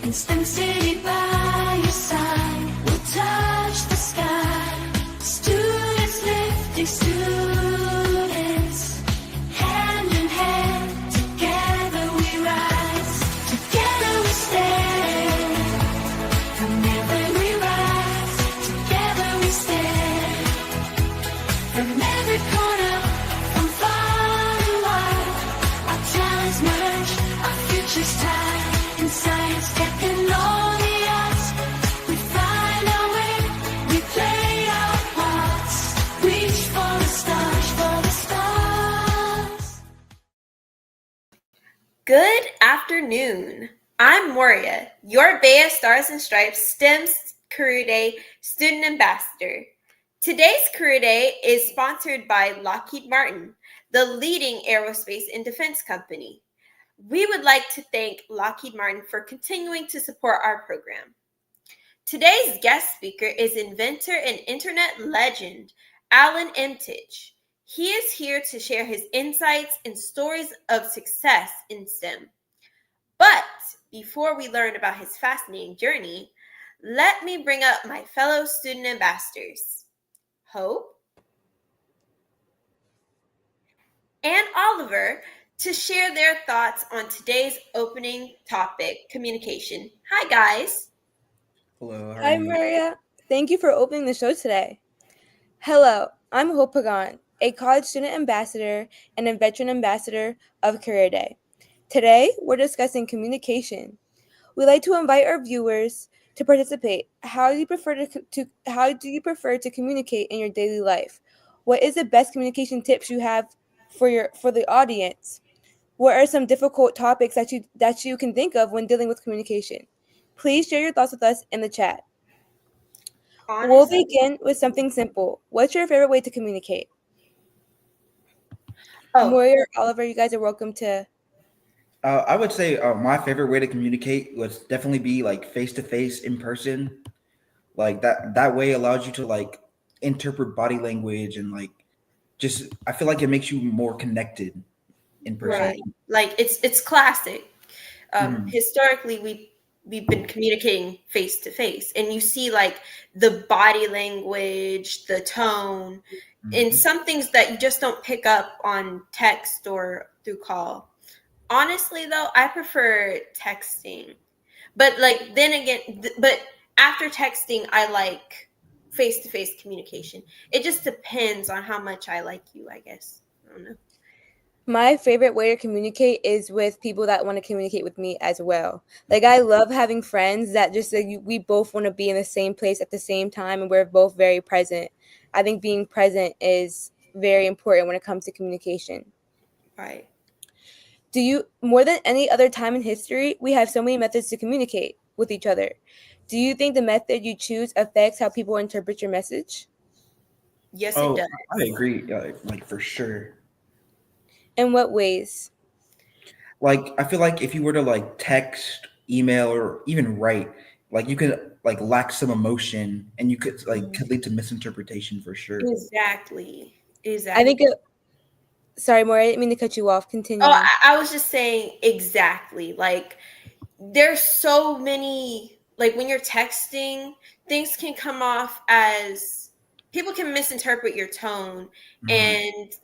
In STEM City by your side, we'll touch the sky. Students lifting students, hand in hand, together we rise. Together we stand, from every we rise. Together we stand, from every corner, from far and wide. Our talents merge, our future's tied. In science, tech, and all the arts, we find our way, we play our parts. Reach for the stars, for the stars. Good afternoon. I'm Moria, your BEYA Stars and Stripes STEM Career Day Student Ambassador. Today's Career Day is sponsored by Lockheed Martin, the leading aerospace and defense company. We would like to thank Lockheed Martin for continuing to support our program. Today's guest speaker is inventor and internet legend, Alan Emtage. He is here to share his insights and stories of success in STEM. But before we learn about his fascinating journey, let me bring up my fellow student ambassadors, Hope and Oliver, to share their thoughts on today's opening topic, communication. Hi, guys. Hello. How are Hi, you? Maria. Thank you for opening the show today. Hello, I'm Hope Pagan, a college student ambassador and a veteran ambassador of Career Day. Today, we're discussing communication. We'd like to invite our viewers to participate. How do you prefer to communicate in your daily life? What is the best communication tips you have for the audience? What are some difficult topics that you can think of when dealing with communication? Please share your thoughts with us in the chat. We'll begin with something simple. What's your favorite way to communicate? Moria or Oliver, you guys are welcome to. I would say my favorite way to communicate would definitely be like face-to-face in person. Like that way allows you to like interpret body language and like just I feel like it makes you more connected in person. Right. Like it's classic. Historically, we've been communicating face to face, and you see like the body language, the tone, and some things that you just don't pick up on text or through call. Honestly, though, I prefer texting, but like then again, but after texting, I like face to face communication. It just depends on how much I like you, I guess. I don't know. My favorite way to communicate is with people that want to communicate with me as well. Like I love having friends that just like we both want to be in the same place at the same time and we're both very present. I think being present is very important when it comes to communication. Right. Do you, more than any other time in history, we have so many methods to communicate with each other. Do you think the method you choose affects how people interpret your message? Yes, it does. I agree. Like for sure. In what ways? Like I feel like if you were to like text, email, or even write, like you could like lack some emotion, and you could lead to misinterpretation for sure. Exactly. I think. Sorry, Maura, I didn't mean to cut you off. Continue. Oh, I was just saying exactly. Like there's so many. Like when you're texting, things can come off as people can misinterpret your tone and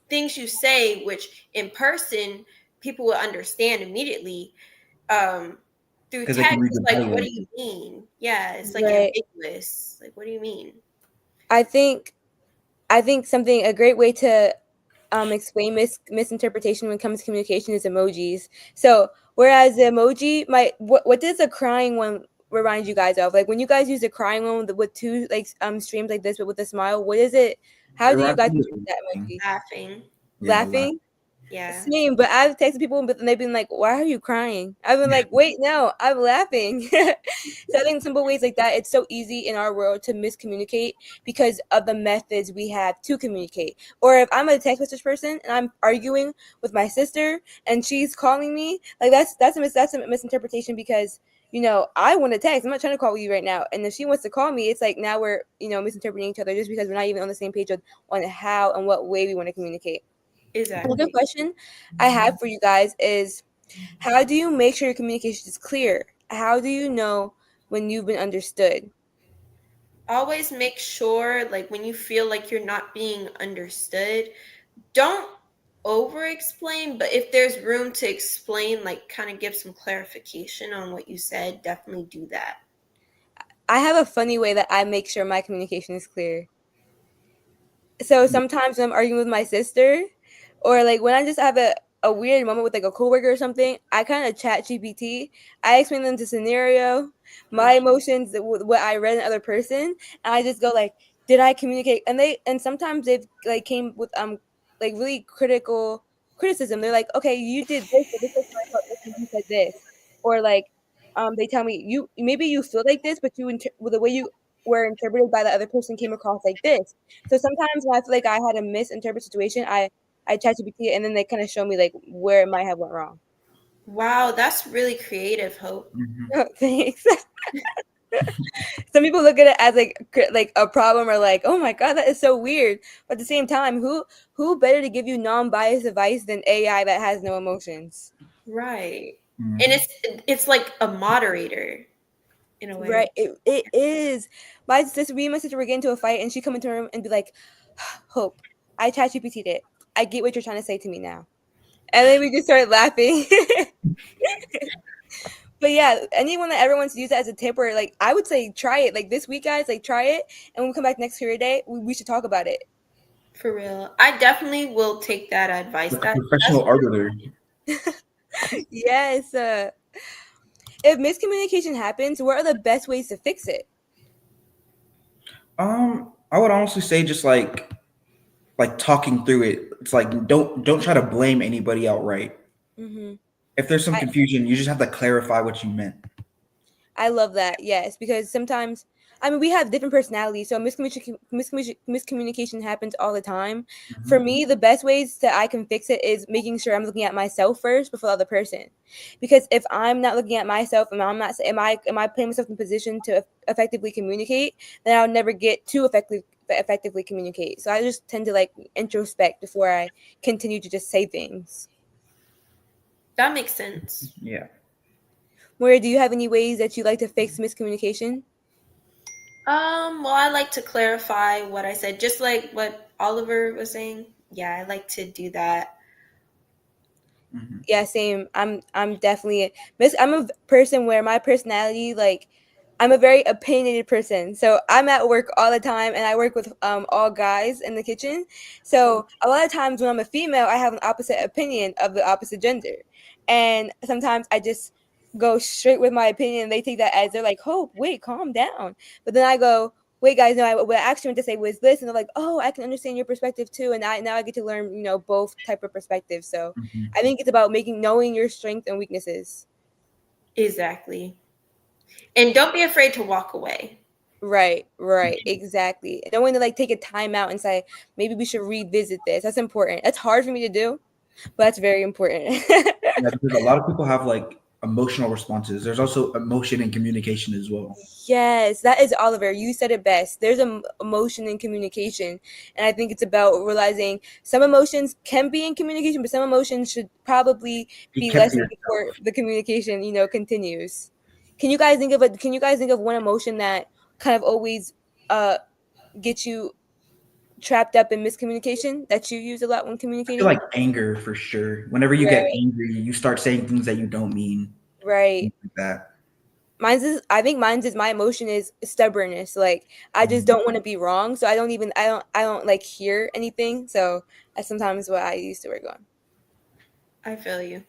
things you say, which in person people will understand immediately. Through text, it's like, what do you mean? Yeah, it's like ambiguous. Like, what do you mean? I think a great way to explain misinterpretation when it comes to communication is emojis. So whereas the emoji what does a crying one remind you guys of? Like when you guys use a crying one with two like streams like this but with a smile, what is it? How do you guys use that emoji? Laughing. Laughing? Yeah. Same, but I've texted people and they've been like, why are you crying? I've been like, wait, no, I'm laughing. So I think simple ways like that, it's so easy in our world to miscommunicate because of the methods we have to communicate. Or if I'm a text message person and I'm arguing with my sister and she's calling me, like that's a misinterpretation because, you know, I want to text. I'm not trying to call you right now. And if she wants to call me, it's like now we're, you know, misinterpreting each other just because we're not even on the same page on how and what way we want to communicate. Exactly. Another question I have for you guys is, how do you make sure your communication is clear? how do you know when you've been understood? Always make sure, like, when you feel like you're not being understood, don't over explain, but if there's room to explain, like, kind of give some clarification on what you said, definitely do that. I have a funny way that I make sure my communication is clear. So sometimes when I'm arguing with my sister, or like when I just have a weird moment with like a coworker or something, I kind of chat GPT. I explain them the scenario, my emotions, what I read in other person, and I just go like, "Did I communicate?" And sometimes they've like came with like really critical criticism. They're like, "Okay, you did this, but this is how I felt this when you said this," or like they tell me you maybe you feel like this, but with the way you were interpreted by the other person came across like this. So sometimes when I feel like I had a misinterpreted situation, I chat GPT and then they kind of show me like where it might have went wrong. Wow, that's really creative, Hope. Mhm. Oh, thanks. Some people look at it as like a problem or like, oh my god, that is so weird. But at the same time, who better to give you non-biased advice than AI that has no emotions? Right. And Mhm. it's like a moderator in a Right. way. It is. Me and my sister were getting into a fight and she come into her room and be like, Hope, I chat GPT'd it. I get what you're trying to say to me now. And then we just started laughing. But yeah, anyone that ever wants to use that as a tip or like I would say try it. Like this week, guys, like try it. And when we come back next career day, we should talk about it. For real. I definitely will take that advice. Like a That's professional arbiter. Yes. If miscommunication happens, what are the best ways to fix it? I would honestly say just like talking through it. It's like don't try to blame anybody outright. Hmm. If there's some confusion, you just have to clarify what you meant. I love that. Yes, because sometimes I mean we have different personalities, so miscommunication happens all the time. For Mhm. me, the best ways that I can fix it is making sure I'm looking at myself first before the other person. Because if I'm not looking at myself and I'm not am I putting myself in position to effectively communicate, then I'll never get to effectively communicate. So I just tend to like introspect before I continue to just say things. that makes sense. Yeah. Moira, do you have any ways that you like to fix miscommunication? Well, I like to clarify what I said, just like what Oliver was saying. Yeah, I like to do that. Mhm. Yeah, same. I'm definitely miss. I'm a person where my personality like I'm a very opinionated person. So I'm at work all the time, and I work with all guys in the kitchen. So a lot of times when I'm a female, I have an opposite opinion of the opposite gender, and sometimes I just go straight with my opinion. And they take that as they're like, "Hope, wait, calm down." But then I go, wait guys, no, what I actually meant to say was this, and they're like, oh, I can understand your perspective too, and I get to learn both type of perspectives. So Mhm. I think it's about knowing your strengths and weaknesses. Exactly. And don't be afraid to walk away. Right, exactly. Knowing to like take a time out and say maybe we should revisit this. That's important. That's hard for me to do, but that's very important. Yeah, because a lot of people have like emotional responses. There's also emotion and communication as well. Yes, that is Oliver. You said it best. There's emotion in communication, and I think it's about realizing some emotions can be in communication, but some emotions should probably Be be kept to lessened before yourself. the communication, continues. Can you guys think of one emotion that kind of always uh gets you trapped up in miscommunication that you use a lot when I feel communicating? like anger for sure. Whenever you get Right, angry, you start saying things that you don't mean. right. Things like that. I think mine's is my emotion is stubbornness. Like I just Mhm. don't want to be wrong, so I don't like hear anything. So that's sometimes what I used to work on. I feel you.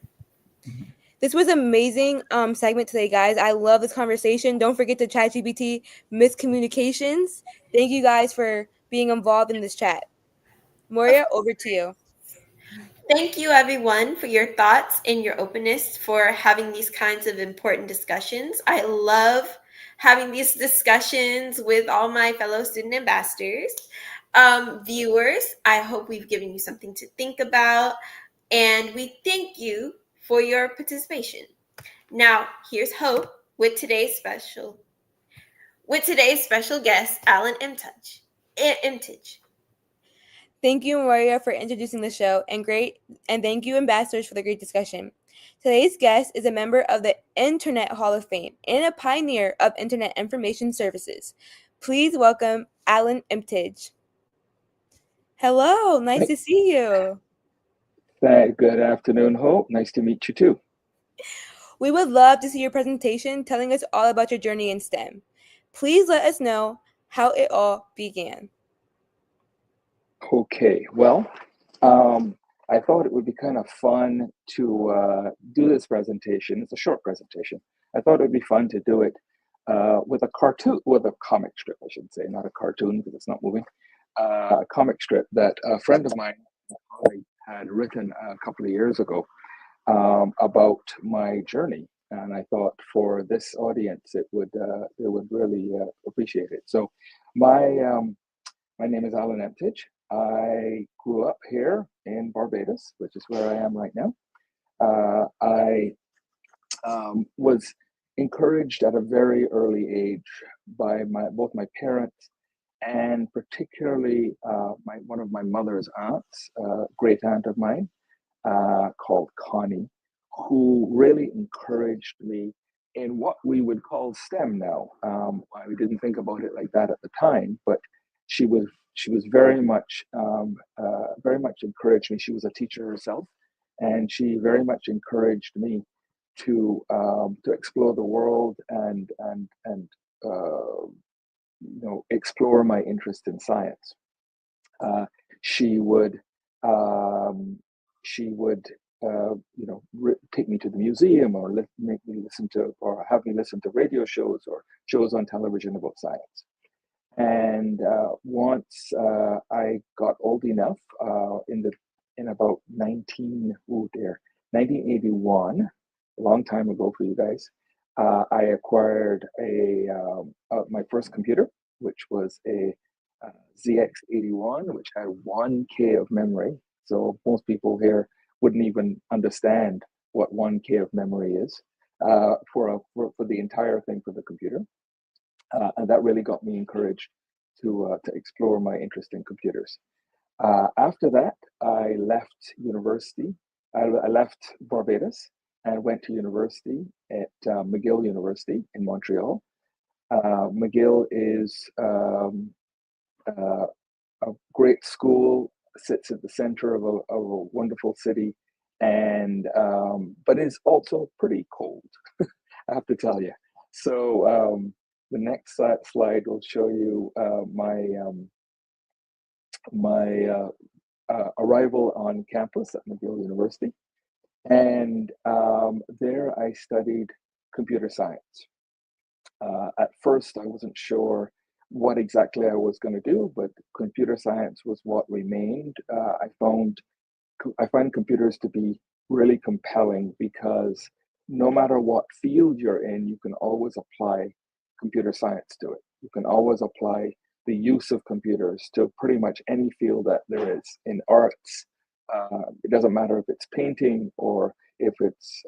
This was amazing segment today, guys. I love this conversation. Don't forget to chat GPT miscommunications. Thank you guys for being involved in this chat. Of Moria, over to you. Thank you, everyone, for your thoughts and your openness for having these kinds of important discussions. I love having these discussions with all my fellow student ambassadors. Viewers, I hope we've given you something to think about, and we thank you for your participation. Now, here's Hope with today's special guest, Alan Emtage. Thank you, Moria, for introducing the show, and thank you, ambassadors, for the great discussion. Today's guest is a member of the Internet Hall of Fame and a pioneer of Internet information services. Please welcome Alan Emtage. Hello, nice to see you. Good afternoon, Hope. Nice to meet you too. We would love to see your presentation telling us all about your journey in STEM. Please let us know how it all began. Okay, well, I thought it would be kind of fun to do this presentation. It's a short presentation. I thought it would be fun to do it with a cartoon, with a comic strip, I should say, not a cartoon because it's not moving. A comic strip that a friend of mine had written a couple of years ago about my journey, and I thought for this audience they would really appreciate it. So, my name is Alan Emtage. I grew up here in Barbados, which is where I am right now. I was encouraged at a very early age by both my parents and particularly one of my mother's aunts, great aunt of mine, called Connie, who really encouraged me in what we would call STEM now. We didn't think about it like that at the time, but she was very much encouraged me. She was a teacher herself, and she very much encouraged me to explore the world and explore my interest in science. She would take me to the museum or make me listen to, or have me listen to radio shows or shows on television about science. And once I got old enough, in about 1981, a long time ago for you guys, I acquired my first computer, which was a ZX81, which had 1K of memory. So most people here wouldn't even understand what 1K of memory is for the entire thing for the computer. And that really got me encouraged to explore my interest in computers. After that, I left university. I left Barbados and went to university at McGill University in Montreal. McGill is a great school, sits at the center of a wonderful city, and but is also pretty cold, I have to tell you. So the next slide will show you my arrival on campus at McGill University. And there I studied computer science. At first, I wasn't sure what exactly I was going to do, but computer science was what remained. I find computers to be really compelling because no matter what field you're in, you can always apply computer science to it. You can always apply the use of computers to pretty much any field that there is in arts. It doesn't matter if it's painting or if it's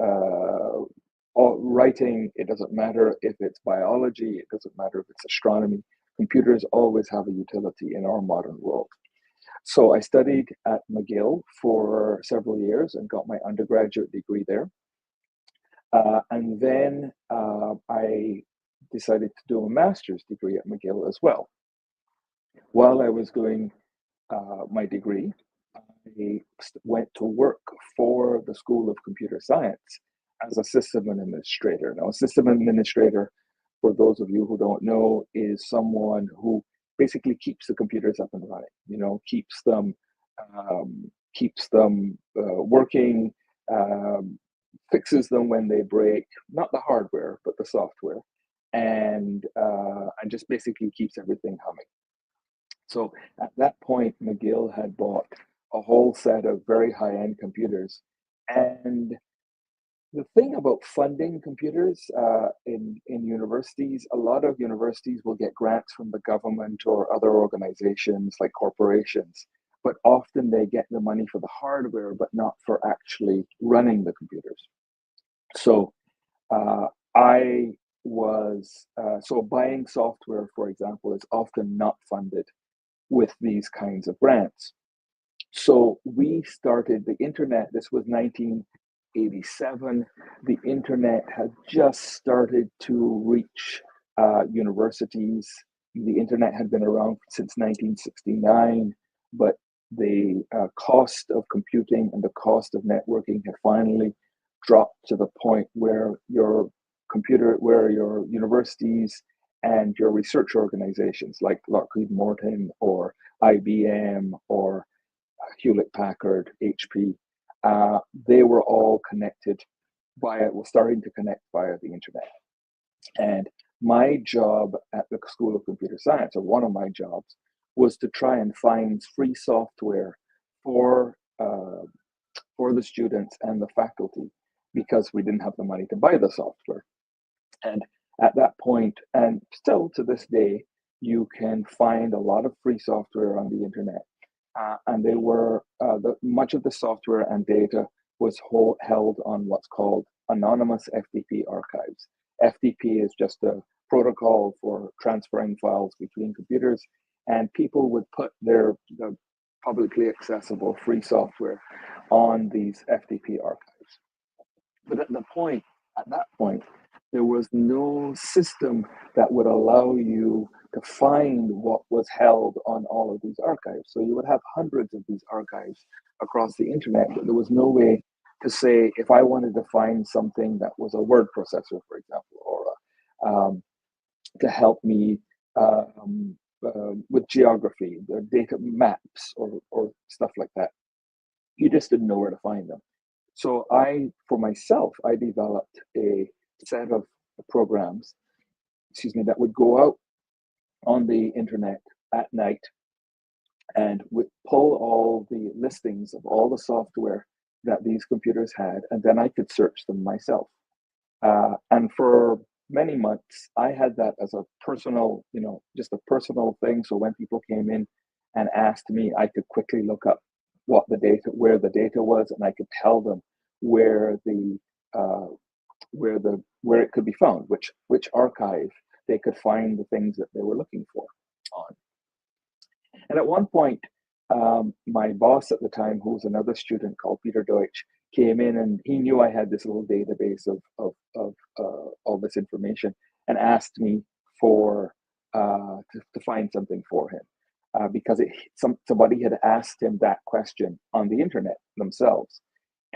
writing. It doesn't matter if it's biology. It doesn't matter if it's astronomy. Computers always have a utility in our modern world. So I studied at McGill for several years and got my undergraduate degree there. And then I decided to do a master's degree at McGill as well. While I was doing my degree, I went to work for the School of Computer Science as a system administrator. Now, a system administrator, for those of you who don't know, is someone who basically keeps the computers up and running. Keeps them working, fixes them when they break, not the hardware but the software, and just basically keeps everything humming. So at that point, McGill had bought a whole set of very high-end computers. And the thing about funding computers in universities, a lot of universities will get grants from the government or other organizations like corporations, but often they get the money for the hardware, but not for actually running the computers. So so buying software, for example, is often not funded with these kinds of grants. So we started the internet. This was 1987. The internet had just started to reach universities. The internet had been around since 1969, but the cost of computing and the cost of networking had finally dropped to the point where your universities and your research organizations like Lockheed Martin or IBM or Hewlett Packard, HP, they were all connected starting to connect via the internet. And my job at the School of Computer Science, or one of my jobs, was to try and find free software for the students and the faculty, because we didn't have the money to buy the software. And at that point, and still to this day, you can find a lot of free software on the internet. And they were much of the software and data was held on what's called anonymous FTP archives. FTP is just a protocol for transferring files between computers, and people would put the publicly accessible free software on these FTP archives. But at that point, there was no system that would allow you to find what was held on all of these archives. So you would have hundreds of these archives across the internet, but there was no way to say, if I wanted to find something that was a word processor, for example, or to help me with geography, the data maps, or stuff like that, you just didn't know where to find them. So for myself, I developed a set of programs, that would go out on the internet at night and would pull all the listings of all the software that these computers had, and then I could search them myself. And for many months, I had that as a personal, just a personal thing. So when people came in and asked me, I could quickly look up where the data was, and I could tell them where it could be found, which archive they could find the things that they were looking for on. And at one point, my boss at the time, who was another student called Peter Deutsch, came in, and he knew I had this little database of all this information, and asked me to find something for him, because somebody had asked him that question on the internet themselves.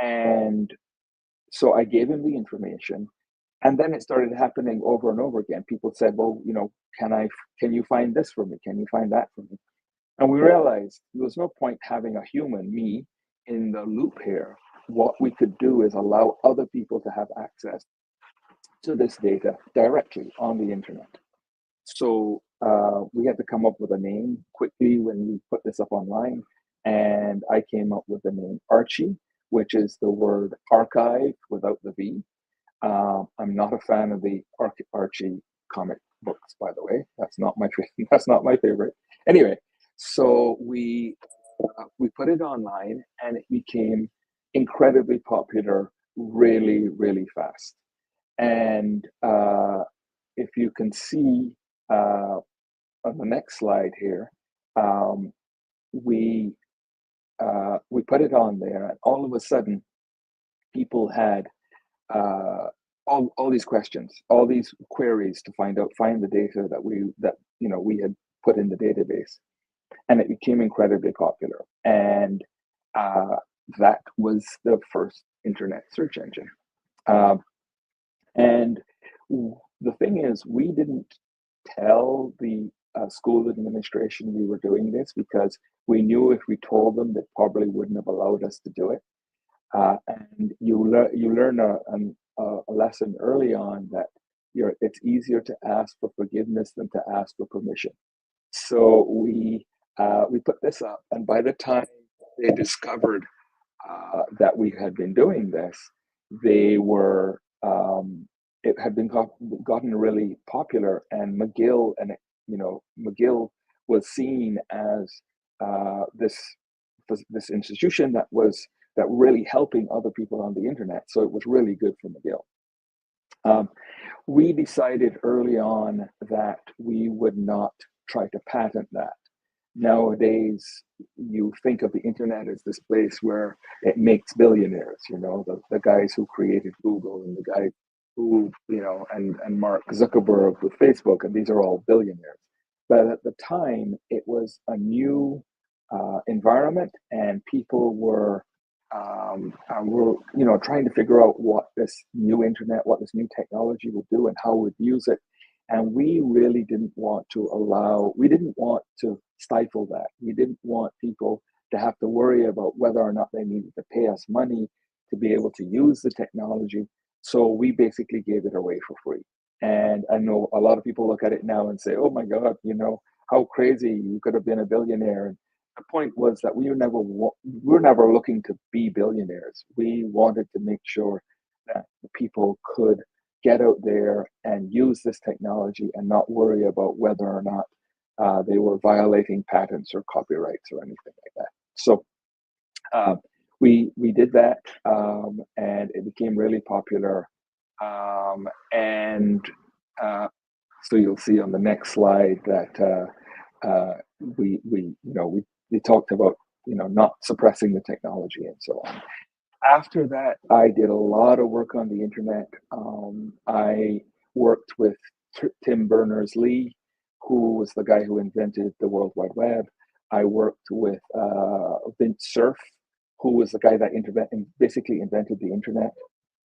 And so I gave him the information, and then it started happening over and over again. People said, well, can you find this for me? Can you find that for me? And we realized there was no point having a human, me, in the loop here. What we could do is allow other people to have access to this data directly on the internet. So we had to come up with a name quickly when we put this up online. And I came up with the name Archie, which is the word archive without the V. I'm not a fan of the Archie comic books, by the way. That's not my favorite. Anyway, so we put it online, and it became incredibly popular really, really fast. And if you can see on the next slide here, we put it on there, and all of a sudden, people had all these questions, all these queries to find the data that we had put in the database, and it became incredibly popular. And that was the first internet search engine. And the thing is, we didn't tell the school administration we were doing this, because we knew if we told them, they probably wouldn't have allowed us to do it. And you learn a lesson early on that it's easier to ask for forgiveness than to ask for permission. So we put this up, and by the time they discovered that we had been doing this, it had been gotten really popular, and McGill was seen as this institution that really helping other people on the internet. So it was really good for McGill. We decided early on that we would not try to patent that, nowadays you think of the internet as this place where it makes billionaires, the guys who created Google and the guy who, and Mark Zuckerberg with Facebook, and these are all billionaires. But at the time, it was a new environment, and people were trying to figure out what this new internet, what this new technology would do and how we'd use it. And we really didn't want to stifle that. We didn't want people to have to worry about whether or not they needed to pay us money to be able to use the technology. So we basically gave it away for free. And I know a lot of people look at it now and say, oh my God, how crazy, you could have been a billionaire. And the point was that we were never looking to be billionaires. We wanted to make sure that the people could get out there and use this technology and not worry about whether or not they were violating patents or copyrights or anything like that. So we did that, and it became really popular. So you'll see on the next slide that we talked about not suppressing the technology and so on. After that, I did a lot of work on the internet. I worked with Tim Berners-Lee, who was the guy who invented the World Wide Web. I worked with Vint Cerf, who was the guy that basically invented the internet,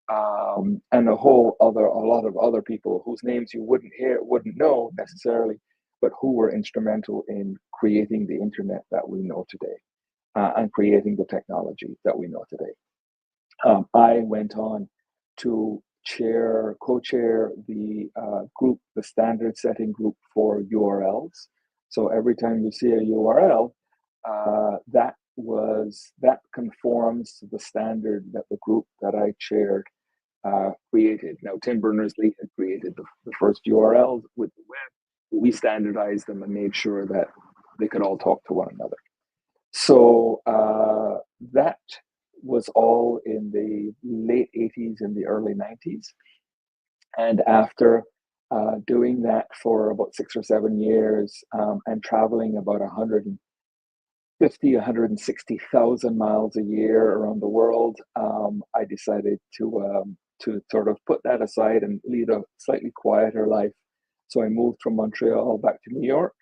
and a lot of other people whose names you wouldn't know necessarily, but who were instrumental in creating the internet that we know today, and creating the technology that we know today. I went on to co-chair the group, the standard setting group for URLs. So every time you see a URL, that conforms to the standard that the group that I chaired created. Now, Tim Berners-Lee had created the first URLs with the web. We standardized them and made sure that they could all talk to one another. So that was all in the late 80s and the early 90s. And after doing that for about 6 or 7 years, and traveling about 160,000 miles a year around the world, I decided to sort of put that aside and lead a slightly quieter life. So I moved from Montreal back to New York,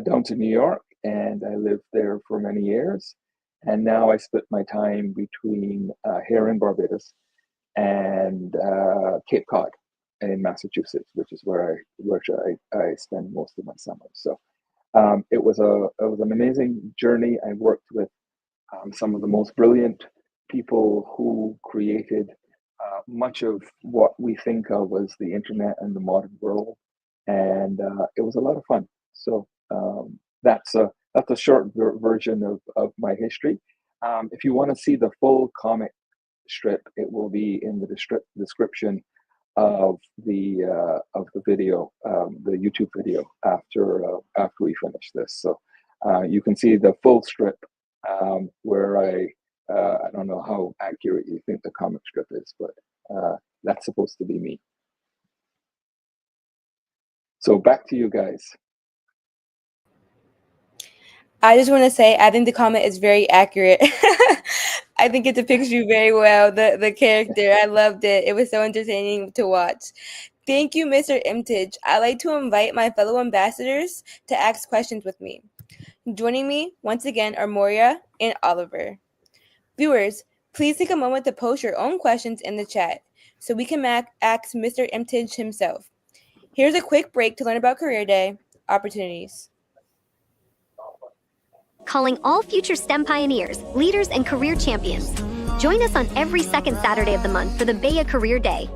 down to New York, and I lived there for many years. And now I split my time between here in Barbados and Cape Cod in Massachusetts, which is where I spend most of my summers. So it was an amazing journey. I worked with some of the most brilliant people who created much of what we think of as the internet and the modern world, and it was a lot of fun. So that's a short version of my history. If you want to see the full comic strip, it will be in the description of the video, the YouTube video after we finish this. So you can see the full strip, where I don't know how accurate you think the comic strip is, but that's supposed to be me. So back to you guys. I just want to say, I think the comment is very accurate. I think it depicts you very well, the character. I loved it. It was so entertaining to watch. Thank you, Mr. Emtage. I'd like to invite my fellow ambassadors to ask questions with me. Joining me once again are Moria and Oliver. Viewers, please take a moment to post your own questions in the chat so we can ask Mr. Emtage himself. Here's a quick break to learn about Career Day opportunities. Calling all future STEM pioneers, leaders, and career champions. Join us on every second Saturday of the month for the BEYA Career Day.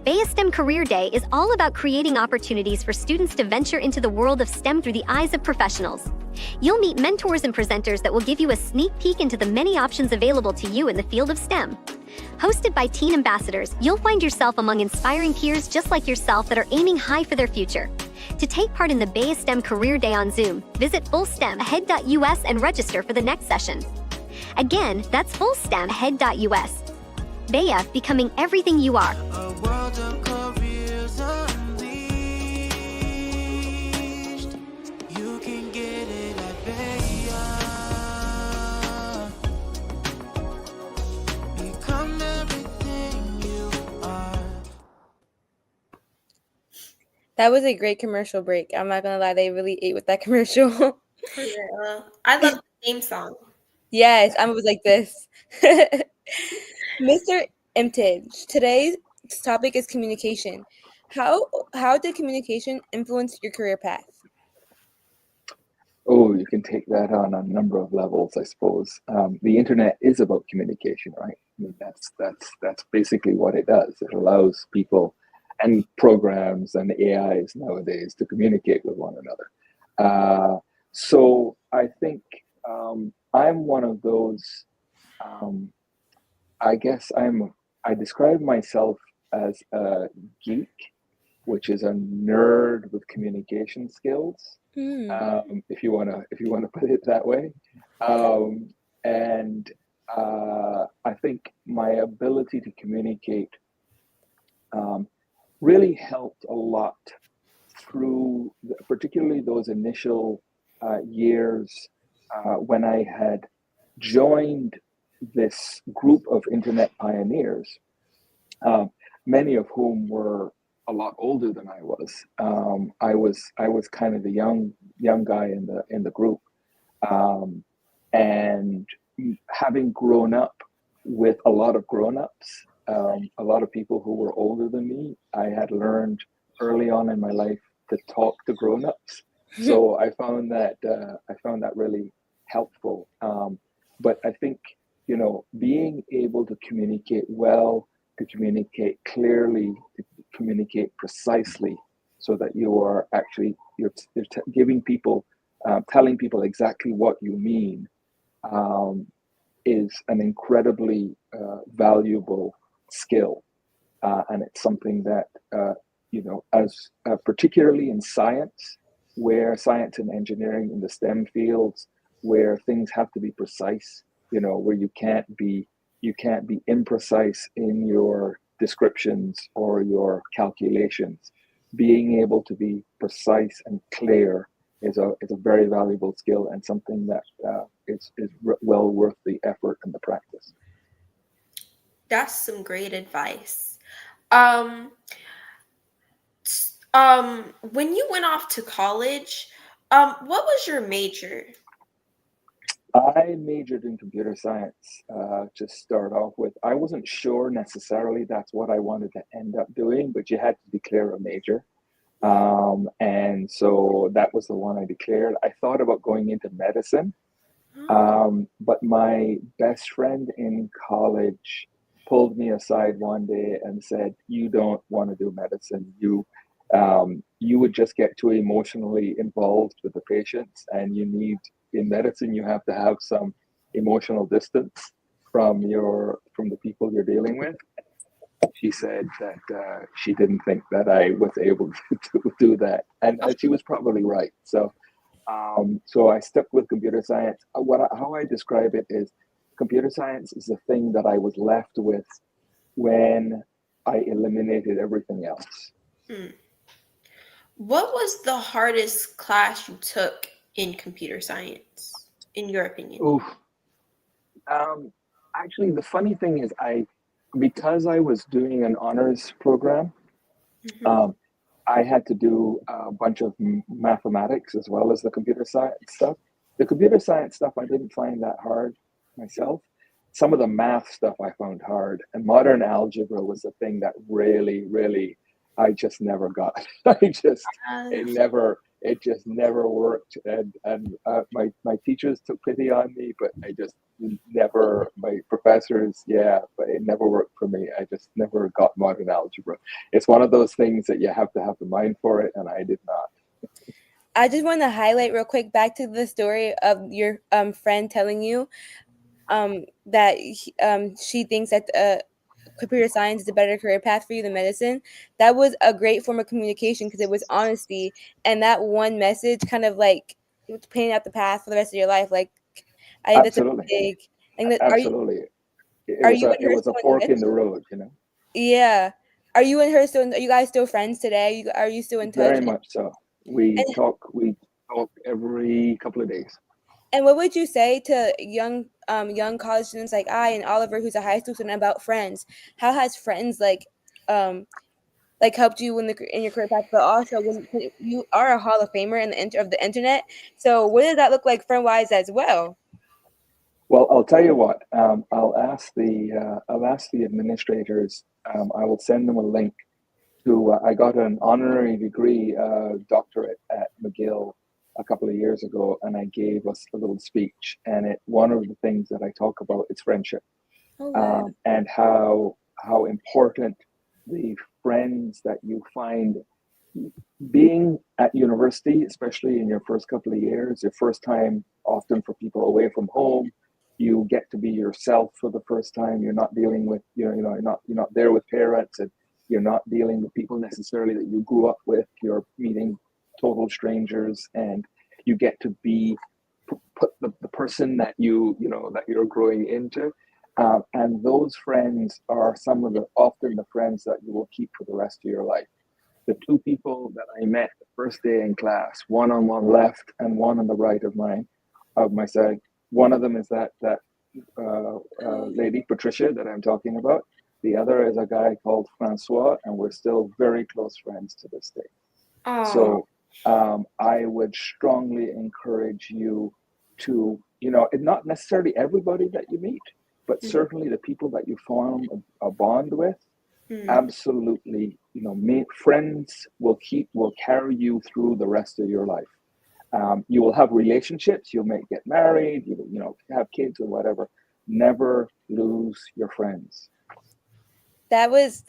BEYA STEM Career Day is all about creating opportunities for students to venture into the world of STEM through the eyes of professionals. You'll meet mentors and presenters that will give you a sneak peek into the many options available to you in the field of STEM. Hosted by teen ambassadors, you'll find yourself among inspiring peers just like yourself that are aiming high for their future. To take part in the BEYA STEM Career Day on Zoom, visit fullstemahead.us and register for the next session. Again, that's fullstemahead.us. BEYA, becoming everything you are. A world of careers unleashed. You can get it at BEYA. That was a great commercial break. I'm not gonna lie, they really ate with that commercial. For real. I love the theme song. Yes, I was like this. Mr. Emtage, today's topic is communication. How did communication influence your career path? Oh, you can take that on a number of levels, I suppose. The internet is about communication, right? I mean, that's basically what it does. It allows people and programs and AIs nowadays to communicate with one another. So I think I'm one of those. Um, I guess I describe myself as a geek, which is a nerd with communication skills, Mm. if you wanna put it that way. Um, and I think my ability to communicate um, really helped a lot through particularly those initial years when I had joined this group of internet pioneers, um, many of whom were a lot older than I was. I was kind of the young guy in the group, um, and having grown up with a lot of grown-ups, a lot of people who were older than me, I had learned early on in my life to talk to grown-ups. So I found that really helpful. But I think being able to communicate well, to communicate clearly, to communicate precisely, so that you are actually giving people, telling people exactly what you mean, um, is an incredibly valuable skill, and it's something that as particularly in science, where science and engineering in the STEM fields, where things have to be precise, where you can't be imprecise in your descriptions or your calculations. Being able to be precise and clear is a very valuable skill, and something that is well worth the effort and the practice. That's some great advice. Um, when you went off to college, what was your major? I majored in computer science to start off with. I wasn't sure necessarily that's what I wanted to end up doing, but you had to declare a major. And so that was the one I declared. I thought about going into medicine, but my best friend in college pulled me aside one day and said, "You don't want to do medicine. You would just get too emotionally involved with the patients, and in medicine you have to have some emotional distance from the people you're dealing with." She said that she didn't think that I was able to do that, and she was probably right. So I stuck with computer science. How I describe it is, computer science is the thing that I was left with when I eliminated everything else. Hmm. What was the hardest class you took in computer science, in your opinion? Oof. Um, Actually, the funny thing is, because I was doing an honors program, Mhm. um, I had to do a bunch of mathematics as well as the computer science stuff. The computer science stuff I didn't find that hard myself. Some of the math stuff I found hard, and modern algebra was the thing that really, really, I just never got. Uh, It just never worked, and my teachers took pity on me, but I just never. My professors, yeah, but it never worked for me. I just never got modern algebra. It's one of those things that you have to have the mind for it, and I did not. I just want to highlight real quick back to the story of your friend telling you that she thinks that computer science is a better career path for you than medicine. That was a great form of communication because it was honesty, and that one message kind of like painted out the path for the rest of your life. Like, I think that's a Absolutely, big. I think that absolutely. It are was you a and it her was a still in fork in touch? the road. Yeah. Are you and her still? Are you guys still friends today? Are you still in touch? Very much so. We And talk. We talk every couple of days. and what would you say to young college students like I and Oliver, who's a high school student, about friends? How has friends like um like helped you in your career path, but also when you are a Hall of Famer in of the internet. So what does that look like friend wise as well? Well, I'll tell you what. I'll ask the administrators. I will send them a link to. I got an honorary degree, doctorate at McGill a couple of years ago, and I gave us a little speech. And one of the things that I talk about is friendship, Oh wow. and how important the friends that you find being at university, especially in your first couple of years, your first time often for people away from home, you get to be yourself for the first time. You're not dealing with, you're not there with parents, and you're not dealing with people necessarily that you grew up with. You're meeting total strangers, and you get to be put the person that that you're growing into. And those friends are often the friends that you will keep for the rest of your life. The two people that I met the first day in class, one on one left and one on the right of my side. One of them is that lady Patricia that I'm talking about. The other is a guy called Francois, and we're still very close friends to this day. Oh, So I would strongly encourage you to, not necessarily everybody that you meet, but certainly the people that you form a bond with. Absolutely, friends will carry you through the rest of your life. You will have relationships. You may get married. You have kids or whatever. Never lose your friends. That was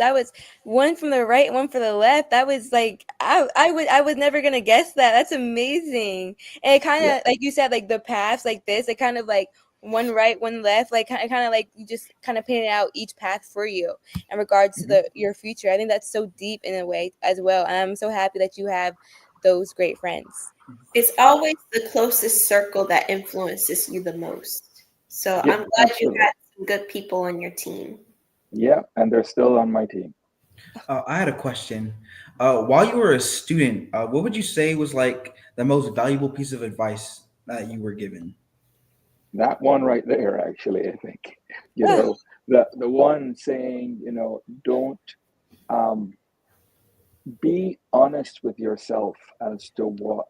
one from the right, one for the left. That was like I was never gonna guess that. That's amazing. And it kind of Yeah. like you said, like the paths like this. It kind of like one right, one left. Like kind of like you just kind of painted out each path for you in regards to your future. I think that's so deep in a way as well. And I'm so happy that you have those great friends. it's always the closest circle that influences you the most. So Yeah, I'm glad you absolutely. had some good people on your team. Yeah, and they're still on my team. I had a question. While you were a student, what would you say was like the most valuable piece of advice that you were given? That one right there, actually, I think, Ah, the one saying, don't be honest with yourself as to what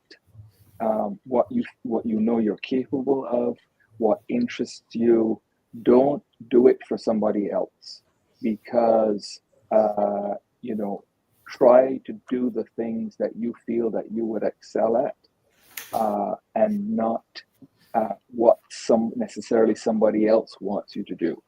you know you're capable of, what interests you. Don't do it for somebody else, because try to do the things that you feel that you would excel at, and not what necessarily somebody else wants you to do.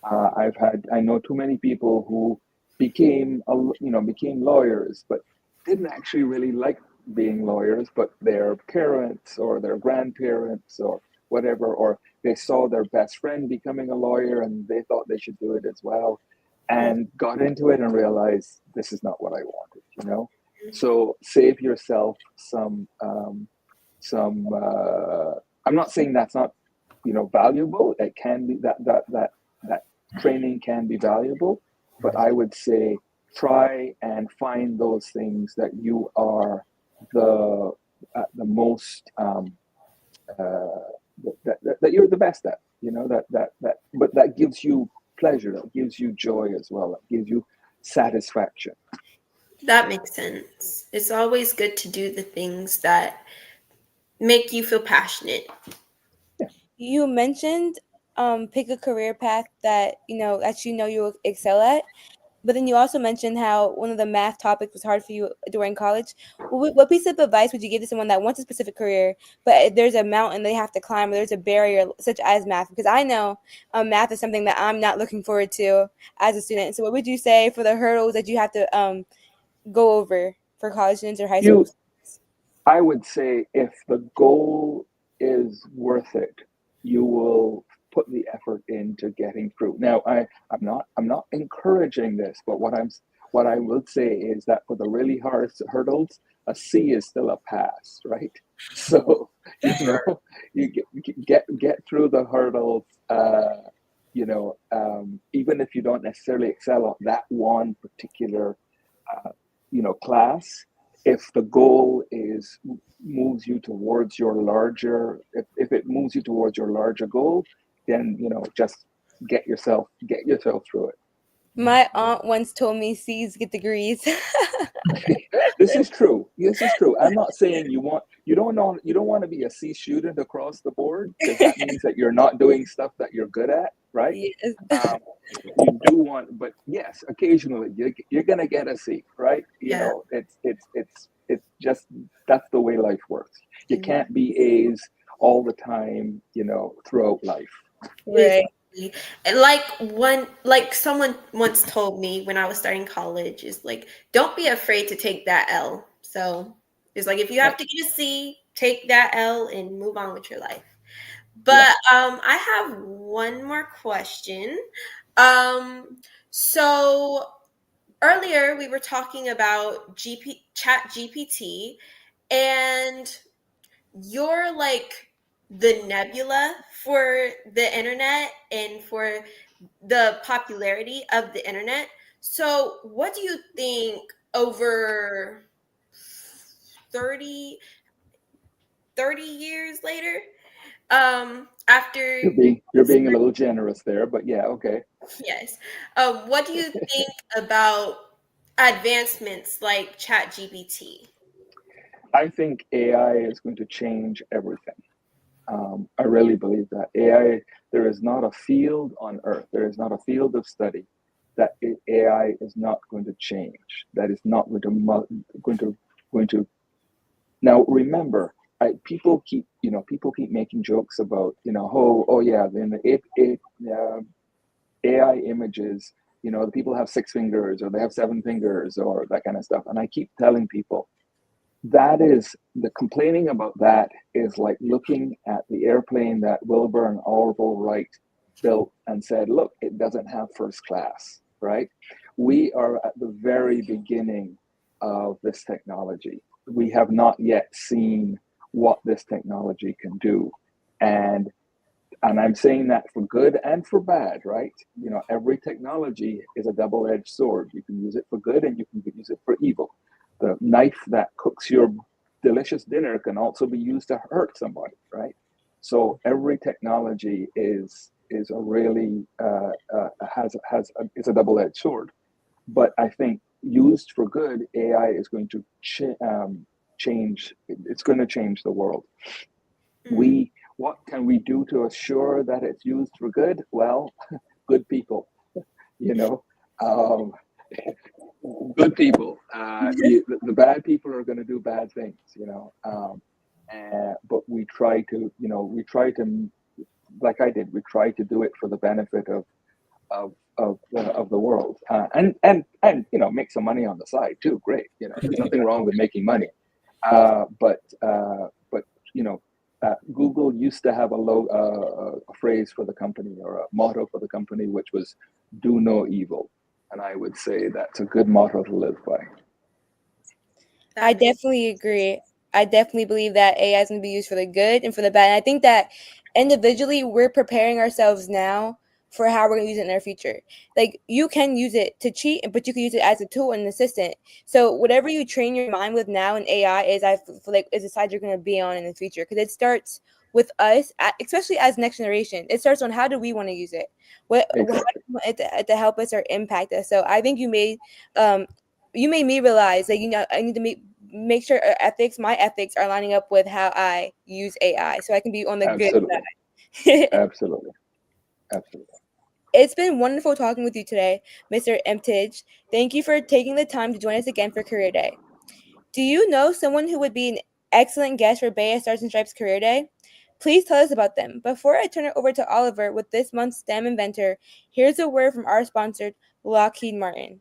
I know too many people who became lawyers, but didn't actually really like being lawyers, but their parents or their grandparents or whatever, or they saw their best friend becoming a lawyer and they thought they should do it as well, and got into it and realized this is not what I wanted. So save yourself some. I'm not saying that's not valuable. It can be that training can be valuable, but I would say try and find those things that you are the most that you're the best at. But that gives you pleasure. That gives you joy as well. That gives you satisfaction. That makes sense. It's always good to do the things that make you feel passionate. you mentioned pick a career path that you will excel at. But then you also mentioned how one of the math topics was hard for you during college. What piece of advice would you give to someone that wants a specific career, but there's a mountain they have to climb, or there's a barrier such as math? Because I know math is something that I'm not looking forward to as a student. So what would you say for the hurdles that you have to go over for college students or high school You students? I would say if the goal is worth it, you will put the effort into getting through. Now, I'm not encouraging this, but what I will say is that for the really hard hurdles, a C is still a pass, right? So you get through the hurdles. Even if you don't necessarily excel at that one particular class, if the goal is moves you towards your larger if it moves you towards your larger goal, then just get yourself through it. My aunt once told me C's get degrees. This is true. This is true. I'm not saying you don't want to be a C student across the board, because that means that you're not doing stuff that you're good at, right? Yes. You do want, but yes, occasionally you're gonna get a C, right? You Yeah. know, it's just, that's the way life works. You Yeah. can't be A's all the time, you know, throughout life. Right. And like someone once told me when I was starting college is like, don't be afraid to take that L. So it's like, if you have to get a C, take that L and move on with your life. But I have one more question. So earlier we were talking about Chat GPT, and you're like the nebula for the internet and for the popularity of the internet. So what do you think over 30 years later, after You're being a little generous there, but yeah, okay. yes, what do you think about advancements like Chat GPT? I think AI is going to change everything. I really believe that AI. There is not a field on earth. There is not a field of study that AI is not going to change. That is not going to. Now remember, people keep making jokes about, oh yeah, then the AI images. You know, the people have 6 fingers or they have 7 fingers or that kind of stuff. And I keep telling people, that is, the complaining about that is like looking at the airplane that Wilbur and Orville Wright built and said, look, it doesn't have first class, right? We are at the very beginning of this technology. We have not yet seen what this technology can do. And I'm saying that for good and for bad, right? You know, every technology is a double-edged sword. You can use it for good and you can use it for evil. The knife that cooks your delicious dinner can also be used to hurt somebody, right? So every technology is a really is a double-edged sword. But I think used for good, AI is going to change. It's going to change the world. What can we do to assure that it's used for good? Well, good people, you know. Good people. The bad people are going to do bad things, you know. But we try to, like I did, we try to do it for the benefit of the world, and make some money on the side too. Great, there's nothing wrong with making money. But Google used to have a phrase for the company, or a motto for the company, which was "Do no evil." And I would say that's a good motto to live by. I definitely agree. I definitely believe that AI is going to be used for the good and for the bad. And I think that individually, we're preparing ourselves now for how we're going to use it in our future. Like, you can use it to cheat, but you can use it as a tool and an assistant. So whatever you train your mind with now in AI is the side you're going to be on in the future, because it starts with us, especially as next generation. It starts on how do we want to use it, how do we want it to help us or impact us. So I think you made me realize that I need to make sure my ethics are lining up with how I use AI, so I can be on the good side. Absolutely. It's been wonderful talking with you today, Mr. Emtage. Thank you for taking the time to join us again for Career Day. Do you know someone who would be an excellent guest for BEYA Stars and Stripes Career Day? Please tell us about them. Before I turn it over to Oliver with this month's STEM Inventor, here's a word from our sponsor, Lockheed Martin.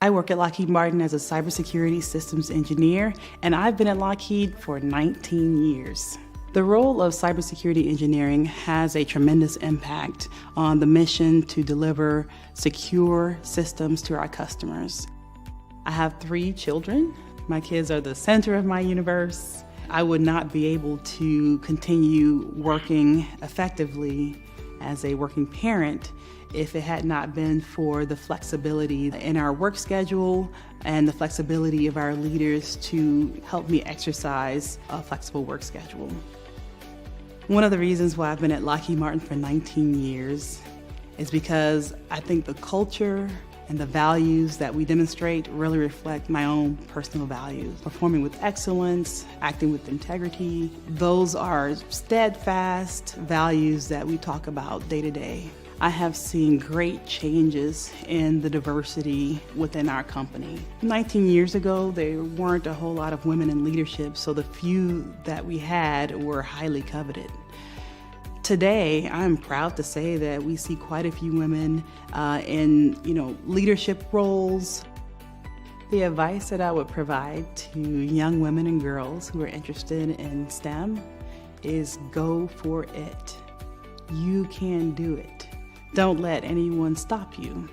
I work at Lockheed Martin as a cybersecurity systems engineer, and I've been at Lockheed for 19 years. The role of cybersecurity engineering has a tremendous impact on the mission to deliver secure systems to our customers. I have 3 children. My kids are the center of my universe. I would not be able to continue working effectively as a working parent if it had not been for the flexibility in our work schedule and the flexibility of our leaders to help me exercise a flexible work schedule. One of the reasons why I've been at Lockheed Martin for 19 years is because I think the culture and the values that we demonstrate really reflect my own personal values. Performing with excellence, acting with integrity, those are steadfast values that we talk about day to day. I have seen great changes in the diversity within our company. 19 years ago, there weren't a whole lot of women in leadership, so the few that we had were highly coveted. Today, I'm proud to say that we see quite a few women in leadership roles. The advice that I would provide to young women and girls who are interested in STEM is go for it. You can do it. Don't let anyone stop you.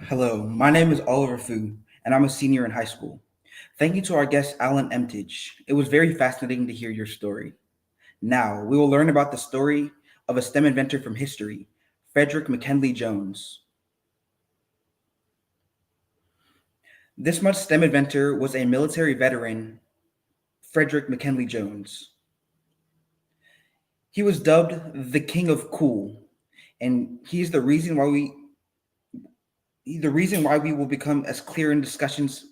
Hello, my name is Oliver Fu, and I'm a senior in high school. Thank you to our guest, Alan Emtage. It was very fascinating to hear your story. Now, we will learn about the story of a STEM inventor from history, Frederick McKinley Jones. This month's STEM inventor was a military veteran, Frederick McKinley Jones. He was dubbed the King of Cool, and he's the reason why we will become as clear in discussions.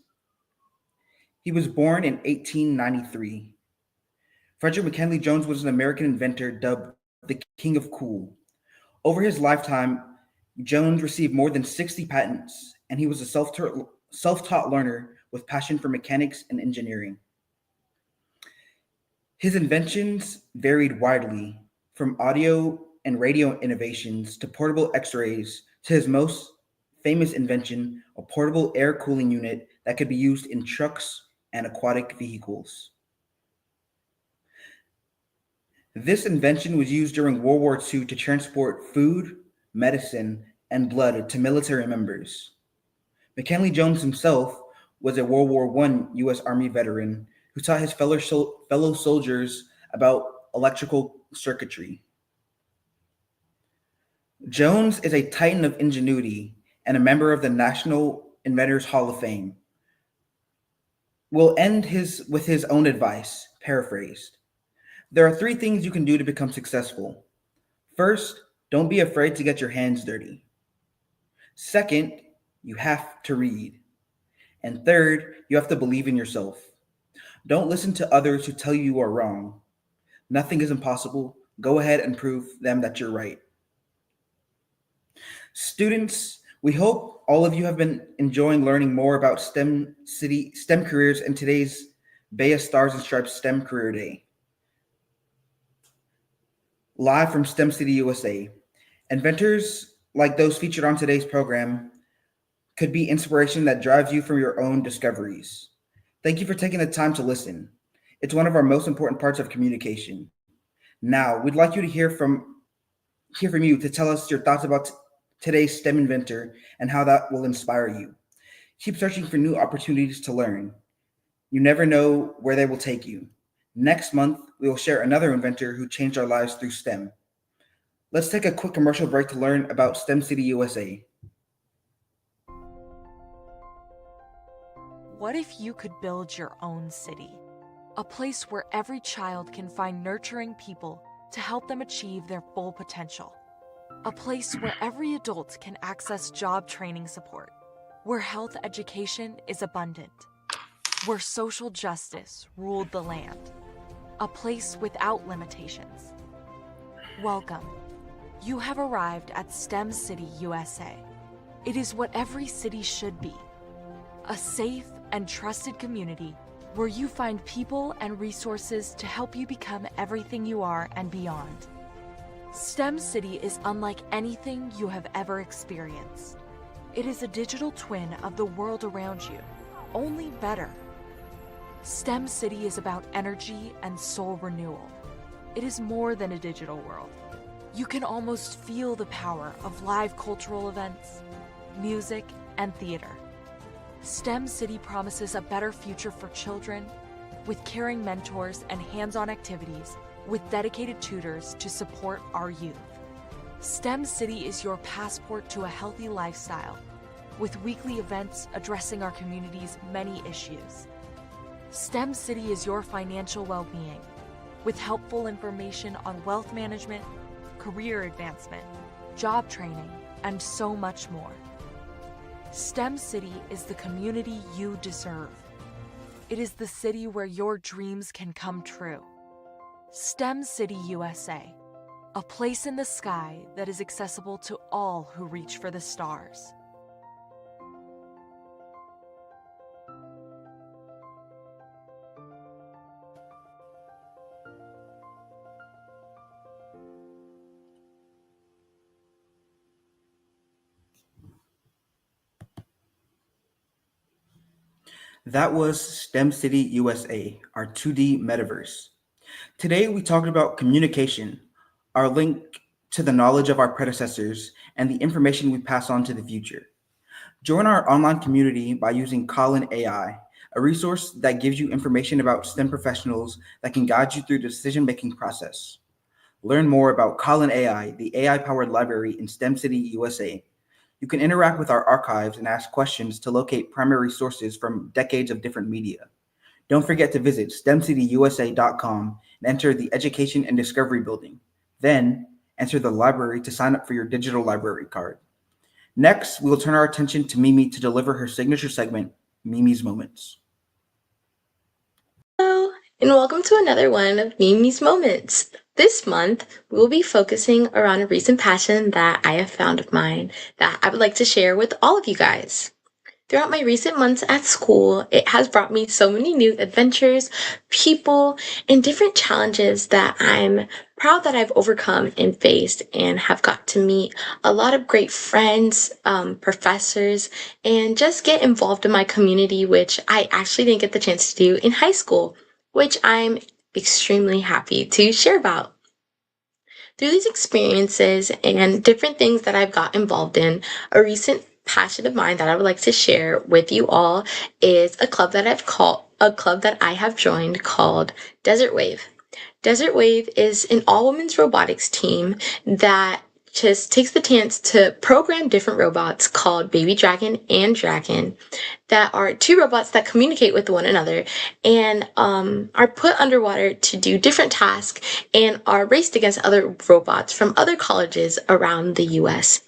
He was born in 1893. Frederick McKinley Jones was an American inventor dubbed the King of Cool. Over his lifetime, Jones received more than 60 patents, and he was a self-taught learner with passion for mechanics and engineering. His inventions varied widely, from audio and radio innovations to portable X-rays to his most famous invention, a portable air cooling unit that could be used in trucks and aquatic vehicles. This invention was used during World War II to transport food, medicine, and blood to military members. McKinley Jones himself was a World War I U.S. Army veteran who taught his fellow soldiers about electrical circuitry. Jones is a titan of ingenuity and a member of the National Inventors Hall of Fame. We'll end with his own advice, paraphrased. There are 3 things you can do to become successful. First, don't be afraid to get your hands dirty. Second, you have to read. And third, you have to believe in yourself. Don't listen to others who tell you are wrong. Nothing is impossible. Go ahead and prove them that you're right. Students, we hope all of you have been enjoying learning more about STEM careers in today's BEYA Stars and Stripes STEM Career Day. Live from STEM City, USA. Inventors like those featured on today's program could be inspiration that drives you from your own discoveries. Thank you for taking the time to listen. It's one of our most important parts of communication. Now, we'd like you to hear from you to tell us your thoughts about today's STEM inventor and how that will inspire you. Keep searching for new opportunities to learn. You never know where they will take you. Next month, we will share another inventor who changed our lives through STEM. Let's take a quick commercial break to learn about STEM City USA. What if you could build your own city? A place where every child can find nurturing people to help them achieve their full potential. A place where every adult can access job training support, where health education is abundant, where social justice ruled the land. A place without limitations. Welcome. You have arrived at STEM City USA. It is what every city should be. A safe and trusted community where you find people and resources to help you become everything you are and beyond. STEM City is unlike anything you have ever experienced. It is a digital twin of the world around you, only better. STEM City is about energy and soul renewal. It is more than a digital world. You can almost feel the power of live cultural events, music, and theater. STEM City promises a better future for children with caring mentors and hands-on activities with dedicated tutors to support our youth. STEM City is your passport to a healthy lifestyle with weekly events addressing our community's many issues. STEM City is your financial well-being with helpful information on wealth management, career advancement, job training, and so much more. STEM City is the community you deserve. It is the city where your dreams can come true. STEM City USA, a place in the sky that is accessible to all who reach for the stars. That was STEM City USA, our 2D metaverse. Today, we talked about communication, our link to the knowledge of our predecessors, and the information we pass on to the future. Join our online community by using Colin AI, a resource that gives you information about STEM professionals that can guide you through the decision-making process. Learn more about Colin AI, the AI-powered library in STEM City USA. You can interact with our archives and ask questions to locate primary sources from decades of different media. Don't forget to visit stemcityusa.com and enter the Education and Discovery building. Then, enter the library to sign up for your digital library card. Next, we will turn our attention to Mimi to deliver her signature segment, Mimi's Moments. Hello, and welcome to another one of Mimi's Moments. This month, we will be focusing around a recent passion that I have found of mine that I would like to share with all of you guys. Throughout my recent months at school, it has brought me so many new adventures, people, and different challenges that I'm proud that I've overcome and faced, and have got to meet a lot of great friends, professors, and just get involved in my community, which I actually didn't get the chance to do in high school, which I'm extremely happy to share about. Through these experiences and different things that I've got involved in, a recent passion of mine that I would like to share with you all is a club that I have joined called Desert Wave. Desert Wave is an all-women's robotics team that just takes the chance to program different robots called Baby Dragon and Dragon, that are two robots that communicate with one another and are put underwater to do different tasks and are raced against other robots from other colleges around the US.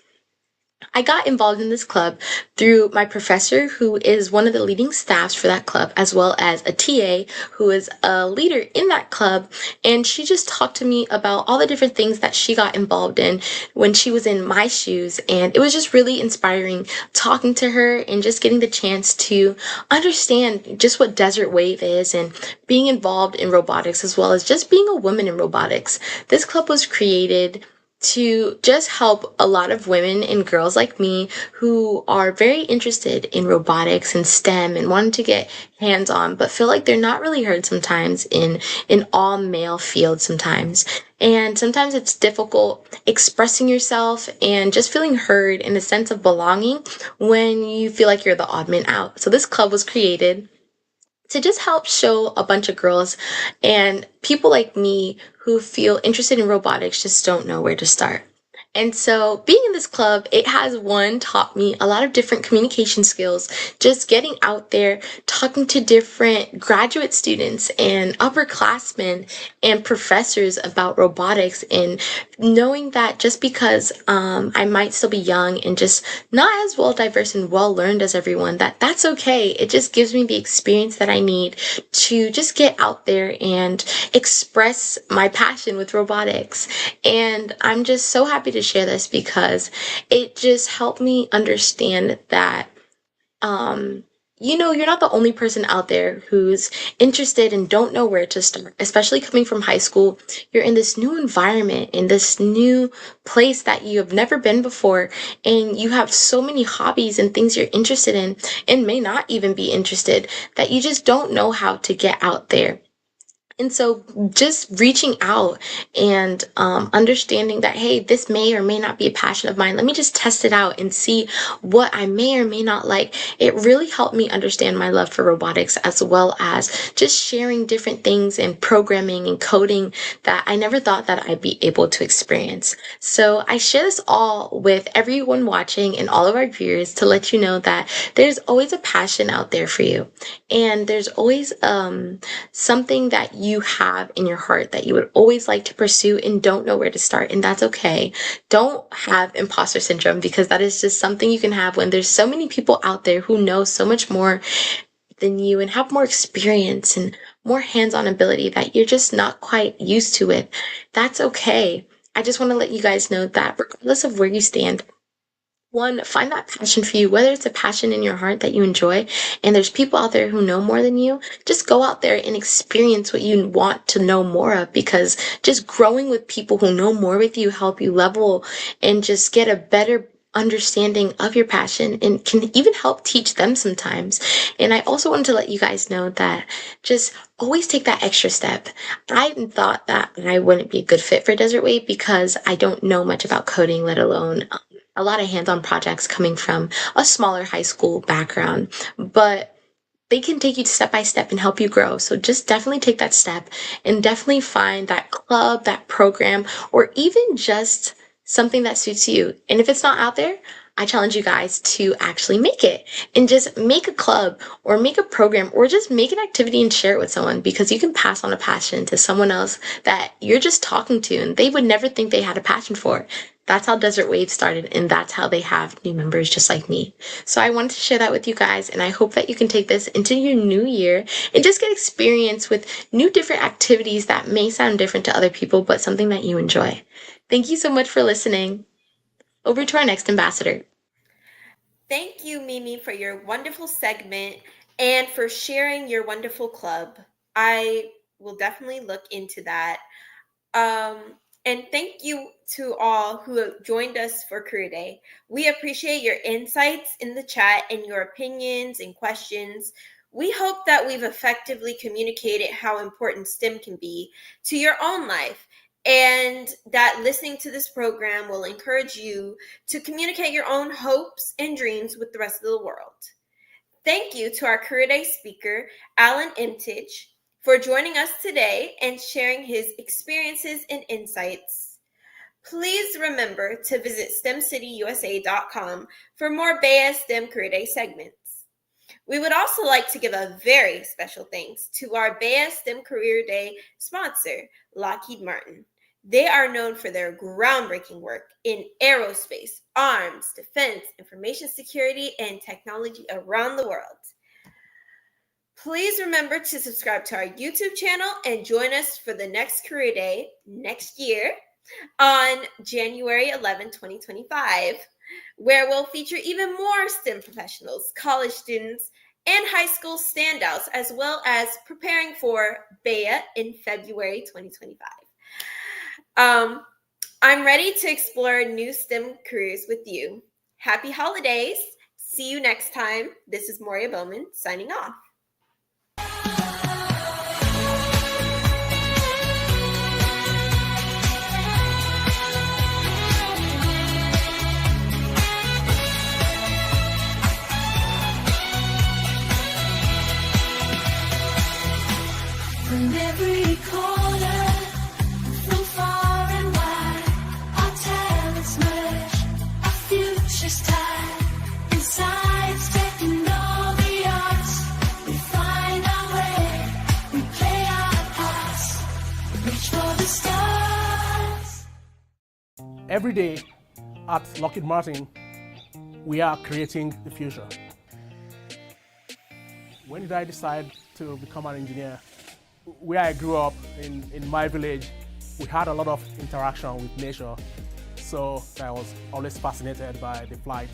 I got involved in this club through my professor, who is one of the leading staffs for that club, as well as a TA who is a leader in that club. And she just talked to me about all the different things that she got involved in when she was in my shoes. And it was just really inspiring talking to her and just getting the chance to understand just what Desert Wave is and being involved in robotics, as well as just being a woman in robotics. This club was created to just help a lot of women and girls like me who are very interested in robotics and STEM and wanting to get hands-on, but feel like they're not really heard sometimes in an all-male field sometimes. And sometimes it's difficult expressing yourself and just feeling heard in a sense of belonging when you feel like you're the odd man out. So this club was created to just help show a bunch of girls and people like me who feel interested in robotics just don't know where to start. And so being in this club, it has taught me a lot of different communication skills, just getting out there, talking to different graduate students and upperclassmen and professors about robotics and knowing that just because I might still be young and just not as well diverse and well learned as everyone, that's okay. It just gives me the experience that I need to just get out there and express my passion with robotics. And I'm just so happy to share this because it just helped me understand that you're not the only person out there who's interested and don't know where to start, especially coming from high school. You're in this new environment, in this new place that you have never been before, and you have so many hobbies and things you're interested in and may not even be interested that you just don't know how to get out there. And so just reaching out and understanding that, hey, this may or may not be a passion of mine. Let me just test it out and see what I may or may not like. It really helped me understand my love for robotics, as well as just sharing different things and programming and coding that I never thought that I'd be able to experience. So I share this all with everyone watching and all of our viewers to let you know that there's always a passion out there for you. And there's always something that you have in your heart that you would always like to pursue and don't know where to start, and that's okay. Don't have imposter syndrome, because that is just something you can have when there's so many people out there who know so much more than you and have more experience and more hands-on ability that you're just not quite used to it. That's okay. I just want to let you guys know that regardless of where you stand, one, find that passion for you, whether it's a passion in your heart that you enjoy, and there's people out there who know more than you. Just go out there and experience what you want to know more of, because just growing with people who know more with you help you level and just get a better understanding of your passion, and can even help teach them sometimes. And I also wanted to let you guys know that just always take that extra step. I thought that I wouldn't be a good fit for Desert Wave because I don't know much about coding, let alone a lot of hands-on projects coming from a smaller high school background, but they can take you step by step and help you grow. So just definitely take that step and definitely find that club, that program, or even just something that suits you. And if it's not out there, I challenge you guys to actually make it, and just make a club or make a program or just make an activity and share it with someone, because you can pass on a passion to someone else that you're just talking to and they would never think they had a passion for. That's how Desert Wave started, and that's how they have new members just like me. So I wanted to share that with you guys, and I hope that you can take this into your new year and just get experience with new different activities that may sound different to other people, but something that you enjoy. Thank you so much for listening. Over to our next ambassador. Thank you, Mimi, for your wonderful segment and for sharing your wonderful club. I will definitely look into that. And thank you to all who have joined us for Career Day. We appreciate your insights in the chat and your opinions and questions. We hope that we've effectively communicated how important STEM can be to your own life, and that listening to this program will encourage you to communicate your own hopes and dreams with the rest of the world. Thank you to our Career Day speaker, Alan Emtage, for joining us today and sharing his experiences and insights. Please remember to visit STEMCityUSA.com for more BEYA STEM Career Day segments. We would also like to give a very special thanks to our BEYA STEM Career Day sponsor, Lockheed Martin. They are known for their groundbreaking work in aerospace, arms, defense, information security, and technology around the world. Please remember to subscribe to our YouTube channel and join us for the next Career Day next year on January 11, 2025, where we'll feature even more STEM professionals, college students, and high school standouts, as well as preparing for BEYA in February 2025. I'm ready to explore new STEM careers with you. Happy holidays. See you next time. This is Moria Bowman signing off. From every corner, from far and wide, our talents merge, our futures tied. In science, technology, arts, we find our way, we play our parts, reach for the stars. Every day at Lockheed Martin, we are creating the future. When did I decide to become an engineer? Where I grew up in my village, we had a lot of interaction with nature. So I was always fascinated by the flight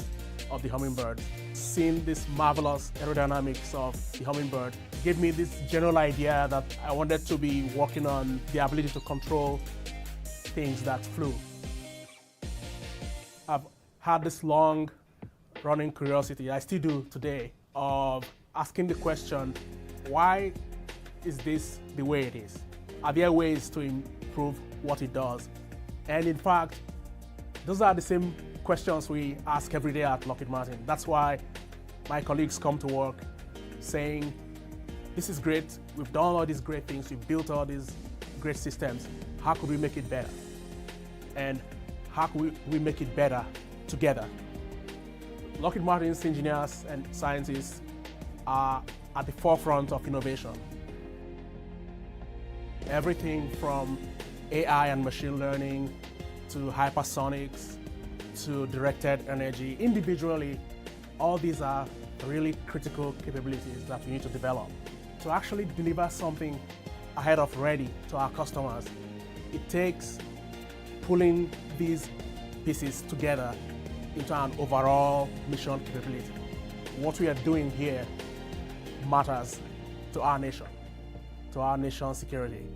of the hummingbird. Seeing this marvelous aerodynamics of the hummingbird gave me this general idea that I wanted to be working on the ability to control things that flew. I've had this long running curiosity, I still do today, of asking the question, why is this the way it is? Are there ways to improve what it does? And in fact, those are the same questions we ask every day at Lockheed Martin. That's why my colleagues come to work saying, this is great, we've done all these great things, we've built all these great systems, how could we make it better? And how could we make it better together? Lockheed Martin's engineers and scientists are at the forefront of innovation. Everything from AI and machine learning to hypersonics to directed energy. Individually, all these are really critical capabilities that we need to develop. To actually deliver something ahead of ready to our customers, it takes pulling these pieces together into an overall mission capability. What we are doing here matters to our nation, to our nation's security.